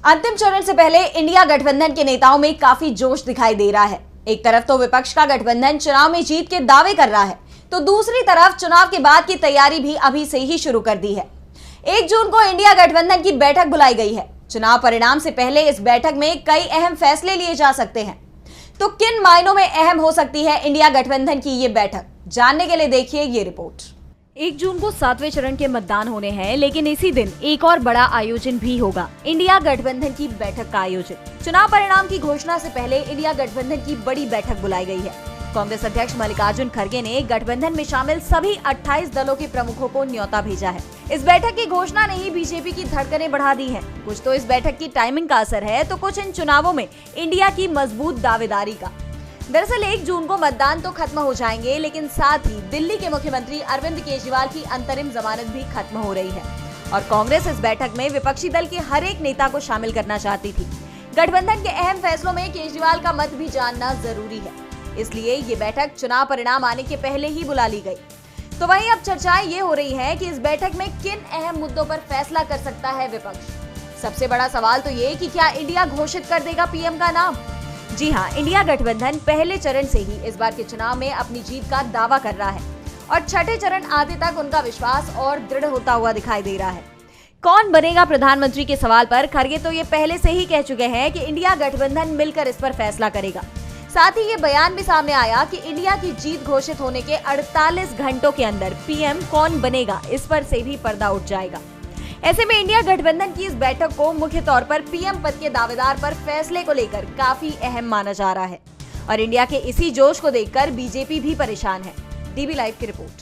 अंतिम चरण से पहले इंडिया गठबंधन के नेताओं में काफी जोश दिखाई दे रहा है। एक तरफ तो विपक्ष का गठबंधन चुनाव में जीत के दावे कर रहा है, तो दूसरी तरफ चुनाव के बाद की तैयारी भी अभी से ही शुरू कर दी है। 1 जून को इंडिया गठबंधन की बैठक बुलाई गई है। चुनाव परिणाम से पहले इस बैठक में कई अहम फैसले लिए जा सकते हैं। तो किन मायनों में अहम हो सकती है इंडिया गठबंधन की ये बैठक, जानने के लिए देखिए ये रिपोर्ट। 1 जून को 7वें चरण के मतदान होने हैं, लेकिन इसी दिन एक और बड़ा आयोजन भी होगा, इंडिया गठबंधन की बैठक का आयोजन। चुनाव परिणाम की घोषणा से पहले इंडिया गठबंधन की बड़ी बैठक बुलाई गई है। कांग्रेस अध्यक्ष मल्लिकार्जुन खड़गे ने गठबंधन में शामिल सभी 28 दलों के प्रमुखों को न्योता भेजा है। इस बैठक की घोषणा ने ही बीजेपी की धड़कनें बढ़ा दी हैं। कुछ तो इस बैठक की टाइमिंग का असर है, तो कुछ इन चुनावों में इंडिया की मजबूत दावेदारी का। दरअसल 1 जून को मतदान तो खत्म हो जाएंगे, लेकिन साथ ही दिल्ली के मुख्यमंत्री अरविंद केजरीवाल की अंतरिम जमानत भी खत्म हो रही है और कांग्रेस इस बैठक में विपक्षी दल के हर एक नेता को शामिल करना चाहती थी। गठबंधन के अहम फैसलों में केजरीवाल का मत भी जानना जरूरी है, इसलिए ये बैठक चुनाव परिणाम आने के पहले ही बुला ली गई। तो वहीं अब चर्चाएं ये हो रही है कि इस बैठक में किन अहम मुद्दों पर फैसला कर सकता है विपक्ष। सबसे बड़ा सवाल तो ये कि क्या इंडिया घोषित कर देगा पीएम का नाम। जी हाँ, इंडिया गठबंधन पहले चरण से ही इस बार के चुनाव में अपनी जीत का दावा कर रहा है और छठे चरण आते तक उनका विश्वास और दृढ़ होता हुआ दिखाई दे रहा है। कौन बनेगा प्रधानमंत्री के सवाल पर खड़गे तो ये पहले से ही कह चुके हैं कि इंडिया गठबंधन मिलकर इस पर फैसला करेगा। साथ ही ये बयान भी सामने आया कि इंडिया की जीत घोषित होने के 48 घंटों के अंदर पीएम कौन बनेगा, इस पर से भी पर्दा उठ जाएगा। ऐसे में इंडिया गठबंधन की इस बैठक को मुख्य तौर पर पीएम पद के दावेदार पर फैसले को लेकर काफी अहम माना जा रहा है और इंडिया के इसी जोश को देखकर बीजेपी भी परेशान है। डीबी लाइव की रिपोर्ट।